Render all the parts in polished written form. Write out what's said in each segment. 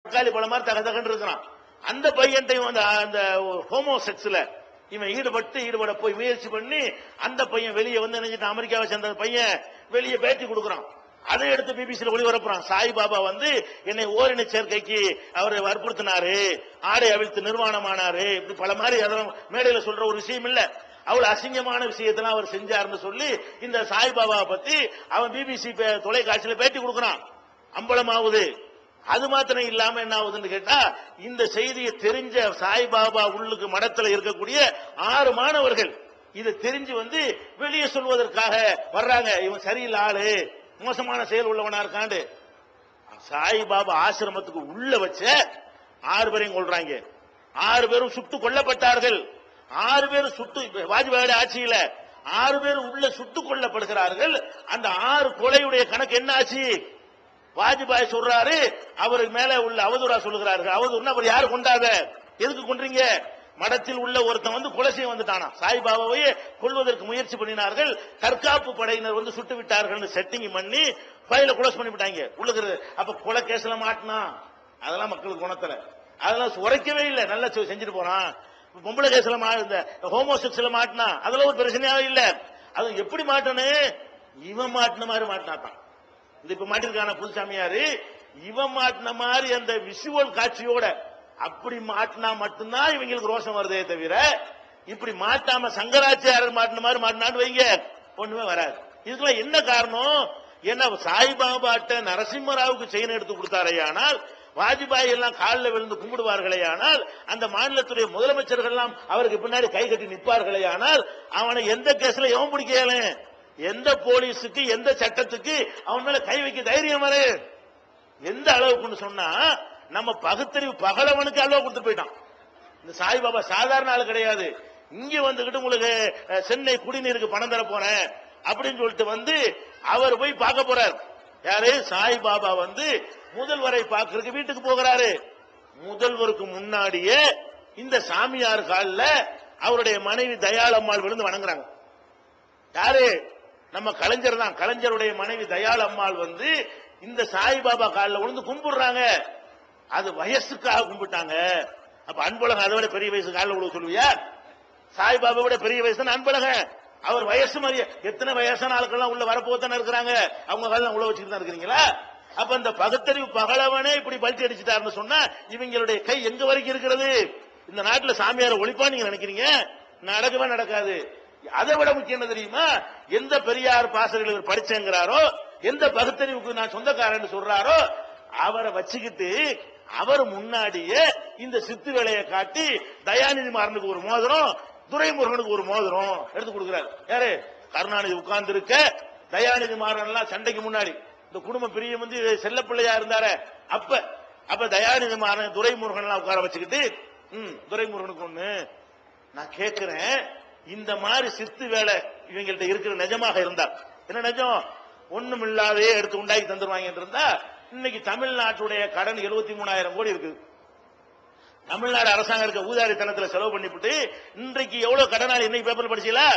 தக்காளி பழம் மாதிரி தகன்னு இருக்கிறான். அந்த பையன்டையும் அந்த ஹோமோசெக்ஸ்ல இவன் ஈடுபட போய் முயற்சி பண்ணி அந்த பையன் வெளியே வந்து நினைச்சிட்டு அமெரிக்காவை சேர்ந்த பையன் வெளியே பேட்டி கொடுக்குறான். அதை எடுத்து பிபிசியில் ஒளிபரப்புறான். சாய்பாபா வந்து என்னை ஓரின சேர்க்கைக்கு அவர் வற்புறுத்தினாரு, ஆடை அவிழ்த்து நிர்வாணமானாரு, இப்படி பல மாதிரி மேடையில சொல்ற ஒரு விஷயம் இல்ல. அவ்வளவு அசிங்கமான விஷயத்தெல்லாம் அவர் செஞ்சாருன்னு சொல்லி இந்த சாய்பாபா பத்தி அவன் பிபிசி தொலைக்காட்சியில பேட்டி கொடுக்குறான். அம்பலமாவுது. அது மாத்திரம் இல்லாம என்ன ஆகுதுன்னு கேட்டா, இந்த செய்தியை தெரிஞ்ச சாய்பாபா உள்ளுக்கு மடத்துல இருக்கக்கூடிய 6 மாணவர்கள் இதை தெரிஞ்சு வந்து வெளியே சொல்வதற்காக வர்றாங்க. இவன் சரியில்லை, ஆளு மோசமான செயல் உள்ளவனா இருக்காண்டு. சாய்பாபா ஆசிரமத்துக்கு உள்ள வச்ச 6 பேரையும் கொள்றாங்க. 6 பேரும் சுட்டு கொல்லப்பட்டார்கள். 6 பேரும் சுட்டு வாஜ்பாயோட ஆட்சியில 6 பேர் உள்ள சுட்டுக் கொல்லப்படுகிறார்கள். அந்த 6 கொலையுடைய கணக்கு என்ன ஆச்சு? வாஜ்பாய் சொல்றாரு, அவருக்கு மேல உள்ள அவதூறா சொல்லுகிறார்கள். அவதூறுனா அவர் யாரு கொண்டாத, எதுக்கு கொன்றீங்க? மடத்தில் உள்ள ஒருத்தன் வந்து கொலை செய்ய வந்துட்டானா, சாய்பாபாவையே கொல்வதற்கு முயற்சி பண்ணினார்கள். தற்காப்பு படையினர் வந்து சுட்டு விட்டார்கள். செட்டிங் பண்ணி ஃபைல க்ளோஸ் பண்ணி விட்டாங்க உள்ளுக்கு. அப்ப கொலை கேஸ்ல மாட்டினா அதெல்லாம் மக்களுக்கு குணத்துல அதெல்லாம் உரைக்கவே இல்லை, நல்லா செஞ்சுட்டு போறான். பொம்பளை கேஸ்ல இந்த ஹோமோசெக்ஸ்ல மாட்டினா அதெல்லாம் ஒரு பிரச்சனையாவே இல்ல. அது எப்படி மாட்டனு, இவன் மாட்டின மாதிரி மாட்டினாத்தான். இப்ப மாட்டிருக்கான புதுசாமியாரு, இவன் மாட்டின மாதிரி அந்த விஷுவல் காட்சியோட அப்படி மாட்டினா மட்டும்தான் இவங்களுக்கு ரோஷம் வருதே தவிர, இப்படி மாட்டாம சங்கராச்சாரியர் மாட்டின மாதிரி மாட்டினான்னு வைங்க ஒண்ணுமே வராது. இதுக்கெல்லாம் என்ன காரணம்? ஏன்னா சாய்பாபாட்ட நரசிம்மராவுக்கு செயின் எடுத்து கொடுத்தாரையானால், வாஜ்பாய் எல்லாம் காலில் விழுந்து கும்பிடுவார்களே ஆனால், அந்த மாநிலத்துடைய முதலமைச்சர்கள் எல்லாம் அவருக்கு பின்னாடி கை கட்டி நிற்பார்களே ஆனால், அவனை எந்த கேஸ்ல எவன் பிடிக்கல, எந்த போலீஸுக்கு எந்த சட்டத்துக்கு அவன் மேல கை வைக்க தைரியம் வரு? எந்த அளவுக்குன்னு சொன்னா, நம்ம பகுத்தறிவு பகலவனுக்கு அளவு கொடுத்து போயிட்டான். இந்த சாய்பாபா சாதாரண ஆளு கிடையாது. இங்க வந்துகிட்டு உங்களுக்கு சென்னை குடிநீருக்கு பணம் தர போறேன் அப்படின்னு சொல்லிட்டு வந்து அவர் போய் பார்க்க போறார். யாரு? சாய்பாபா வந்து முதல்வரை பார்க்கறதுக்கு வீட்டுக்கு போகிறாரு. முதல்வருக்கு முன்னாடியே இந்த சாமியார் காலில் அவருடைய மனைவி தயாளம்மாள் விழுந்து வணங்குறாங்க. யாரு? நம்ம கலைஞர் தான். கலைஞருடைய மனைவி தயாளம்மாள் வந்து இந்த சாய்பாபா காலில் விழுந்து கும்பிடுறாங்க. அது வயசுக்காக கும்பிட்டாங்க. அப்ப அன்பழகன் அதை விட பெரிய வயசு காலில் விழுந்து சொல்லுவியா? சாய்பாபா விட பெரிய வயசு தான் அன்பழகன். அவர் வயசு மாதிரி எத்தனை வயசான ஆட்கள்லாம் உள்ள வரப்போத்தானே இருக்கிறாங்க. அவங்க காலம் உள்ள வச்சுட்டு தான் இருக்கிறீங்களா? அப்ப இந்த பகுத்தறிவு பகலவனே இப்படி பல்ட்டி அடிச்சுட்டாருன்னு சொன்னா இவங்களுடைய கை எங்க வரைக்கும் இருக்கிறது? இந்த நாட்டில் சாமியாரை ஒழிப்பா நீங்க நினைக்கிறீங்க? நடக்கவே நடக்காது. அதை விட முக்கியம் என்ன தெரியுமா? எந்த பெரியார் பாசறையில் இவர் படிச்சேங்கிறாரோ, எந்த பகுத்தறிவுக்கு நான் சொந்தக்காரன் சொல்றாரோ, அவரை வச்சுக்கிட்டு அவர் முன்னாடியே இந்த சித்து வேலையை காட்டி தயாநிதி மாறனுக்கு ஒரு மோதிரம், துரைமுருகனுக்கு ஒரு மோதிரம் எடுத்து கொடுக்கிறார். யாரு? கருணாநிதி உட்கார்ந்து இருக்க, தயாநிதி மாறன் எல்லாம் சண்டைக்கு முன்னாடி இந்த குடும்ப பிரியம் வந்து செல்லப்பிள்ளையா இருந்தார அப்ப தயாநிதி மாறன் துரைமுருகன் எல்லாம் உட்கார வச்சுக்கிட்டு, துரைமுருகனுக்கு ஒண்ணு நான் கேட்கிறேன், இந்த மாதிரி சித்து வேலை இவங்கள்ட்ட இருக்கிற நிஜமாக இருந்தா என்ன நிஜம்? ஒண்ணும் இல்லாதே எடுத்து உண்டாக்கி தந்துருவாங்க இருந்தா, இன்னைக்கு தமிழ்நாட்டுடைய கடன் 73,000 கோடி இருக்கு. தமிழ்நாடு அரசாங்கம் இருக்க ஊதாரித்தனத்தில் செலவு பண்ணிவிட்டு இன்றைக்கு எவ்வளவு கடனாளி? இன்னைக்கு பேப்பர் படிச்சீங்களா?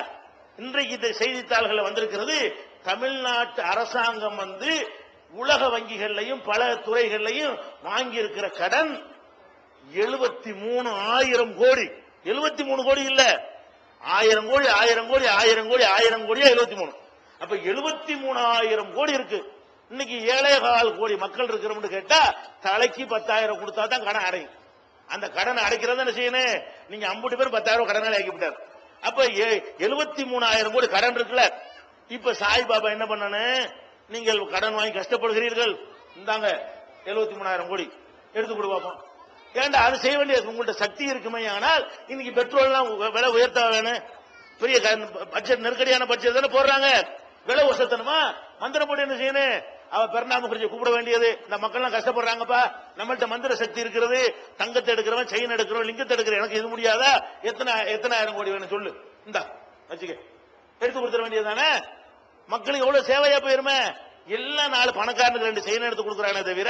இன்றைக்கு இந்த செய்தித்தாள்கள் வந்திருக்கிறது. தமிழ்நாட்டு அரசாங்கம் வந்து உலக வங்கிகள்லையும் பல துறைகள்லையும் வாங்கி இருக்கிற கடன் 73,000 கோடி. 73 கோடி இல்ல, 1000 கோடி 1000 கோடி 1000 கோடி 1000 கோடியா 73. அப்ப 73,000 கோடி இருக்கு. இன்னைக்கு 7,4 கோடி மக்கள் இருக்கிறோம்னு கேட்டா தலைக்கு 10,000 கொடுத்தா தான் கடன் அடையும். அந்த கடனை அடைக்கிறத என்ன செய்யணும்? நீங்க 50 பேர் 10,000 கடனாளி ஆக்கிவிட்டார். அப்ப 73,000 கோடி கடன் இருக்குல்ல. இப்ப சாய்பாபா என்ன பண்ணணும்? நீங்கள் கடன் வாங்கி கஷ்டப்படுகிறீர்கள், இந்தாங்க 73,000 கோடி எடுத்து கொடு பார்ப்போம். ஏண்டா அது செய்ய வேண்டிய உங்கள்ட்ட சக்தி இருக்குமே. ஆனால் இன்னைக்கு பெட்ரோல்லாம் விலை உயர்த்த வேணும். பெரிய பட்ஜெட், நெருக்கடியான பட்ஜெட் தானே போடுறாங்க. விலை உசத்தணுமா? மந்திர போட்டு என்ன செய்யணும்? அவ பெருநாம குறிச்சி கூப்பிட வேண்டியது. இந்த மக்கள் எல்லாம் கஷ்டப்படுறாங்கப்பா, நம்மள்ட்ட மந்திர சக்தி இருக்கிறது, தங்கத்தை எடுக்கிறவன், செயின் எடுக்கிறவன், லிங்கத்தை எடுக்கிறேன், எனக்கு இது முடியாதா? எத்தனை ஆயிரம் கோடி வேணும் சொல்லு, இந்தா வச்சுக்க, எடுத்து கொடுத்துட வேண்டியதானே. மக்களுக்கு எவ்வளவு சேவையா போயிருமே. எல்லாம் 4 பணக்காரனுக்கு 2 செயின் எடுத்து கொடுக்குறானே தவிர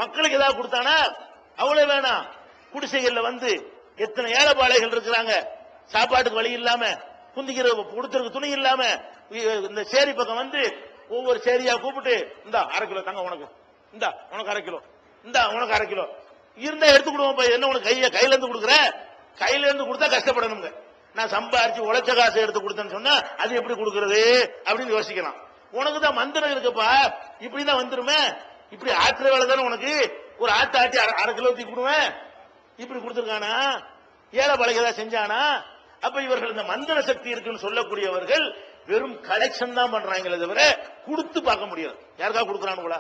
மக்களுக்கு ஏதாவது கொடுத்தானா? அவ்வளவு வேணாம். குடிசைகள்ல வந்து எத்தனை ஏழைப்பாளைகள் இருக்கிறாங்க, சாப்பாட்டுக்கு வழி இல்லாம, குந்திக்கிற கொடுத்துருக்கு துணி இல்லாம, இந்த சேரி பக்கம் வந்து ஒவ்வொரு சேரியா கூப்பிட்டு, இந்தா 1/2 கிலோ தங்க உனக்கு, இந்தா உனக்கு 1/2 கிலோ, இந்தா உனக்கு 1/2 கிலோ, இருந்தா எடுத்துக்கிடுவோம். என்ன உனக்கு கையில இருந்து கொடுக்குற? கையில இருந்து கொடுத்தா கஷ்டப்படணுங்க. நான் சம்பாரிச்சு உழைச்ச காசு எடுத்து கொடுத்தேன்னு சொன்னா அது எப்படி கொடுக்கறது அப்படின்னு யோசிக்கலாம். உனக்கு தான் மந்திரம் இருக்குப்பா, இப்படிதான் வந்துருமே, இப்படி ஆற்ற வேலை தானே உனக்கு. ஒரு ஆட்டி 1/2 கிலோ தூக்கி கொடுவேன், இப்படி கொடுத்துருக்கானா? ஏழை பழகதா செஞ்சானா? அப்ப இவர்கள் இந்த மந்திர சக்தி இருக்குன்னு சொல்லக்கூடியவர்கள் வெறும் கலெக்ஷன் தான் பண்றாங்களே தவிர கொடுத்து பார்க்க முடியாது. யாருக்கா கொடுக்குறானுங்களா?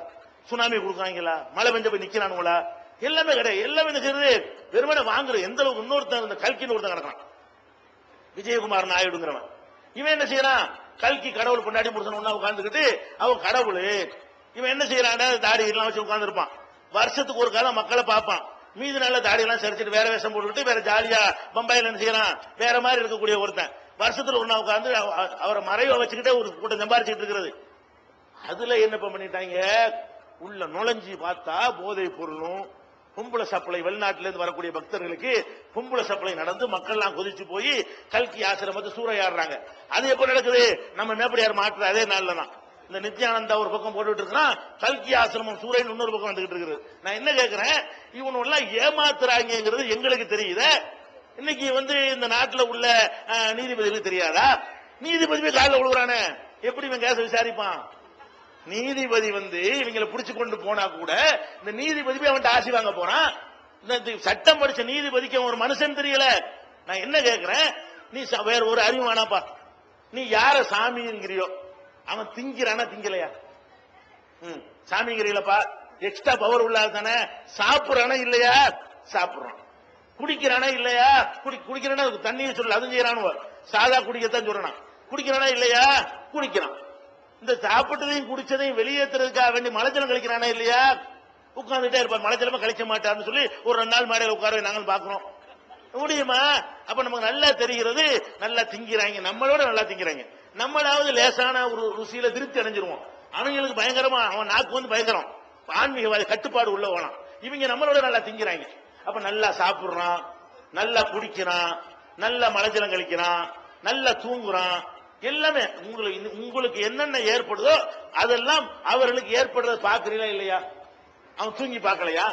சுனாமி கொடுக்குறாங்களா? மழை பெஞ்ச போய் நிக்கிறானுங்களா? எல்லாமே கிடையாது. எல்லாமே நிக்கிறது வெறுமனை வாங்குற. எந்த அளவுக்கு இன்னொருத்தன் இந்த கல்கின்னு ஒருத்தன் கிடக்கான், விஜயகுமார் நாயுடுங்கிறவன். இவன் என்ன செய்யறான்? கல்கி கடவுள் பொண்டாடி முடிச்சன ஒண்ணா உட்கார்ந்துக்கிட்டு அவன் கடவுள். இவன் என்ன செய்யறான்? தாடி எல்லாம் வச்சு உட்கார்ந்து இருப்பான். வருஷத்துக்கு ஒரு காலம் மக்களை பார்ப்பான். மீது நல்ல தாடி எல்லாம் சரிச்சிட்டு வேற வேஷம் போட்டுக்கிட்டு வேற ஜாலியா பம்பாயில என்ன செய்யறான்? வேற மாதிரி இருக்கக்கூடிய ஒருத்தன் வருஷத்துல ஒண்ணா உட்கார்ந்து அவரை மறைவ வச்சுக்கிட்டே ஒரு கூட்டம் சம்பாரிச்சுட்டு இருக்கிறது. அதுல என்ன பண்ணிட்டாங்க? உள்ள நுழைஞ்சி பார்த்தா போதை பொருளும் பொம்பளை சப்ளை, வெளிநாட்டில இருந்து வரக்கூடிய பக்தர்களுக்கு பொம்பளை சப்ளை நடந்து மக்கள் எல்லாம் கொதிச்சு போய் கல்கி ஆசிரமத்தை சூறையாடுறாங்க. அது எப்ப நடக்குது? நம்ம மேப்படியார் மாற்ற அதே நாள்ல தான் இந்த நித்யானந்தா ஒரு பக்கம் போட்டுட்டு இருக்கிறான், கல்கி ஆசிரமம் சூறைன்னு இன்னொரு பக்கம் வந்துகிட்டு இருக்குது. நான் என்ன கேட்கிறேன், இவனெல்லாம் ஏமாத்துறாங்கிறது எங்களுக்கு தெரியுது. இன்னைக்கு இந்த நாட்டில் உள்ள நீதிபதிகளுக்கு தெரியாதா? நீதிபதி காலில் விழுகிறானே, எப்படி இவன் கேச விசாரிப்பான்? நீதிபதி இவங்களை பிடிச்சு கொண்டு போனா கூட இந்த நீதிபதி அவன்கிட்ட ஆசி வாங்க போறான். இந்த சட்டம் படிச்ச நீதிபதிக்கு ஒரு மனுஷன் தெரியல. நான் என்ன கேட்கிறேன், நீ வேற ஒரு அறிவு வேணாப்பா. நீ யார சாமிங்கிறியோ அவன் திங்கிறானா திங்கலையா? சாமிங்கிறீங்களப்பா, எக்ஸ்ட்ரா பவர் உள்ளாது தானே. சாப்பிடறானா இல்லையா? சாப்பிடுறான். குடிக்கிறானா இல்லையா? குடிக்கிறானா தண்ணியை சொல்லு, அதுவும் செய்யறானு. சாதா குடிக்கத்தான் சொல்றான். குடிக்கிறானா இல்லையா? குடிக்கிறான். இந்த சாப்பிட்டதையும் குடிச்சதையும் வெளியேற்றுறதுக்காக வேண்டி மலைச்சலம் கழிக்கிறானா இல்லையா? உட்கார்ந்துட்டே இருப்பார். மலைச்சலமா கழிக்க மாட்டார்னு சொல்லி ஒரு 2 நாள் மேடையில் உட்கார நாங்கள் பாக்குறோம். முடியுமா? அப்ப நமக்கு நல்லா தெரிகிறது, நல்லா திங்கிறாங்க, நம்மளோட நல்லா திங்கிறாங்க. நம்மளாவது லேசான ஒரு ருசியில திருப்தி அடைஞ்சிருவோம். அவங்களுக்கு பயங்கரமா, அவன் நாக்கு பயங்கரம், ஆன்மீகவாதி கட்டுப்பாடு உள்ள போனான். இவங்க நம்மளோட நல்லா திங்கிறாங்க. அப்ப நல்லா சாப்பிடுறான், நல்லா குடிக்கிறான், நல்லா மலைஜலம் கழிக்கிறான், நல்லா தூங்குறான். எல்லாமே உங்களுக்கு என்னென்ன ஏற்படுதோ அதெல்லாம் அவர்களுக்கு ஏற்படுறது பாக்குறீங்களா இல்லையா? அவன் தூங்கி பார்க்கலையா?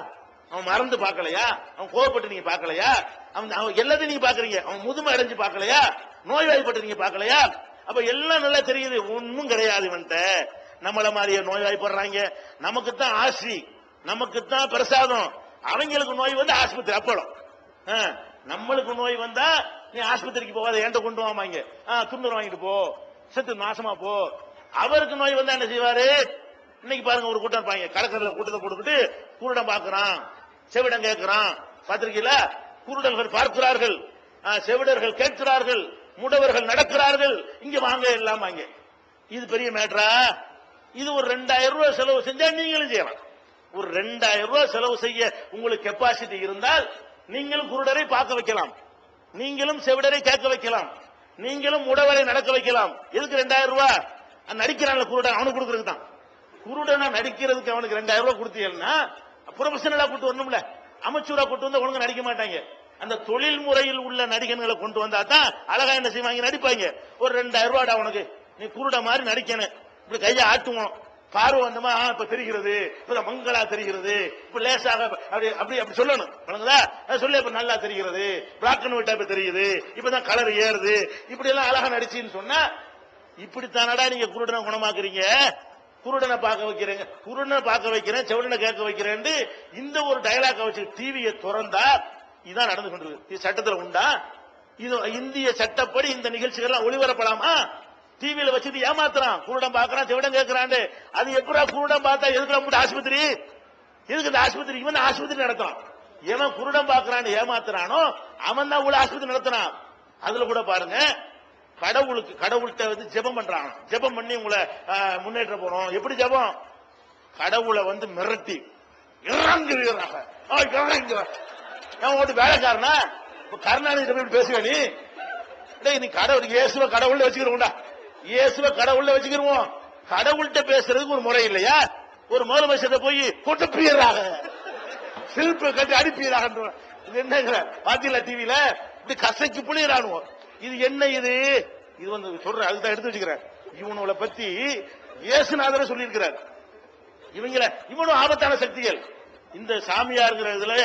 அவன் மறந்து பார்க்கலையா? அவன் கோவப்பட்டு நீங்க பார்க்கலையா? அவன் எல்லாத்தையும் நீங்க பாக்குறீங்க. அவன் முதுமை அடைஞ்சு பார்க்கலையா? நோய்வாய்ப்பட்டு நீங்க பார்க்கலையா? அப்ப எல்லாம் நல்லா தெரியுது. ஒன்னும் கிடையாது இவன்ட்ட. நம்மள மாதிரியே நோய்வாய்ப்படுறாங்க. நமக்குத்தான் ஆசி, நமக்குத்தான் பிரசாதம். அவங்களுக்கு நோய் ஆஸ்பத்திரி அப்பளம். நம்மளுக்கு நோய் வந்தா நீ ஆஸ்பத்திரிக்கு போகாத, என்கிட்ட கொண்டு வாங்க, துண்ணூறு வாங்கிட்டு போ, செத்து நாசமா போ. அவருக்கு நோய் வந்தா என்ன செய்வாரு? இன்னைக்கு பாருங்க, ஒரு கூட்டம் இருப்பாங்க, கடற்கரையில கூட்டத்தை போட்டுக்கிட்டு குருடன் பார்க்கிறான், செவிடம் கேட்கிறான். பாத்திருக்கீங்களா? குருடர்கள் பார்க்கிறார்கள், செவிடர்கள் கேட்கிறார்கள், முடவர்கள் நடக்கிறார்கள். இங்க வாங்க, எல்லாம் வாங்க. இது பெரிய மேட்டரா? இது ஒரு 2000 ரூபாய் செலவு செஞ்சா நீங்களும் செய்யலாம். ஒரு 2000 ரூபாய் செலவு செய்ய உங்களுக்கு கெப்பாசிட்டி இருந்தால் நீங்களும் குருடரை பார்க்க வைக்கலாம், நீங்களும் செவிடரை கேட்க வைக்கலாம், நீங்களும் முடவரை நடக்க வைக்கலாம். எதுக்கு 2000 ரூபாய்? நடிக்கிறான்ல குருடன், அவனுக்கு கொடுக்கறதுக்கு தான். குருடனா நடிக்கிறதுக்கு அவனுக்கு 2000 ரூபாய் கொடுத்தீங்கன்னா ப்ரொஃபஷனலா கூட்டு வரணும்ல. அமைச்சூரா கூட்டு வந்தா ஒழுங்கா நடிக்க மாட்டாங்க. அந்த தொழில் முறையில் உள்ள நடிகர்களை கொண்டு வந்தா தான் அழகா என்ன செய்வாங்க, நடிப்பாங்க. ஒரு 2000 ரூபாடா உனக்கு, நீ குருட மாதிரி நடிக்கணும், இப்படி கையை ஆட்டுவோம், பார்வை வந்தமா இப்ப தெரிகிறது, இப்ப மங்களா தெரிகிறது, இப்ப லேசாக அப்படி அப்படி அப்படி சொல்லணும். சொல்ல இப்ப நல்லா தெரிகிறது, பிளாக் அண்ட் ஒயிட்டா இப்ப தெரியுது, இப்பதான் கலர் ஏறுது, இப்படி எல்லாம் அழகா நடிச்சுன்னு சொன்னா இப்படித்தானடா நீங்க குருடனை குணமாக்குறீங்க, குருடனை பார்க்க வைக்கிறீங்க, குருடனை பார்க்க வைக்கிறேன், செவிடனை கேட்க வைக்கிறேன். இந்த ஒரு டயலாக வச்சு டிவியை திறந்தா இதான் நடந்து கொண்டிருக்கு. இது சட்டத்தில் உண்டா? இது இந்திய சட்டப்படி இந்த நிகழ்ச்சிகள் ஒளிபரப்பலாமா? டிவியில வச்சுட்டு ஏமாத்துறான், குருடன் பாக்குறான், செவிடன் கேட்கிறான். அது எப்படா குருடன் பார்த்தா எதுக்கு ஆஸ்பத்திரி? எதுக்கு இந்த ஆஸ்பத்திரி? இவன் ஆஸ்பத்திரி நடத்துறான். எவன் குருடன் பாக்குறான்னு ஏமாத்துறானோ அவன் தான் உள்ள ஆஸ்பத்திரி நடத்துறான். அதுல கூட பாருங்க, கடவுள்கிட்ட ஜெபம் பண்றான். ஜெபம் பண்ணி உங்களை முன்னேற்ற போறோம். எப்படி ஜெபம்? கடவுளை மிரட்டி இறங்குவீராக, வேலைக்காரனா கருணாநிதி பேசுவேன். நீ கடவுள் இயேசுவ கடவுள் வச்சுக்கிறோம்டா, இயேசுவ கடவுள்ல வச்சுக்கிருவோம். கடவுள்கிட்ட பேசுறதுக்கு ஒரு முறை இல்லையா? ஒரு முதலமைச்சர் போய் கொட்டுப்பீராக, சில்பு கட்டி அனுப்பியதாக. இது என்ன பாத்தீங்களா டிவியில? இப்படி கசைக்கு புளியறானுவோம். இது என்ன? இது சொல்ற அதுதான் எடுத்து வச்சுக்கிறேன். இவனுங்களை பத்தி இயேசுநாதர் சொல்லி இருக்கிறார். இவனும் ஆபத்தான சக்திகள். இந்த சாமியாருங்கிறதுல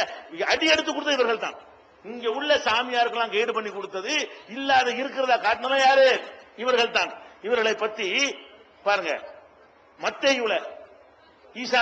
அடி எடுத்து கொடுத்தது இவர்கள் தான். இங்க உள்ள சாமியாருக்கெல்லாம் கைடு பண்ணி கொடுத்தது இல்லாத இருக்கிறதா காட்டினவன் யாரு? இவர்கள் தான். இவர்களை பத்தி பாருங்க, மத்தேயுல ஈசா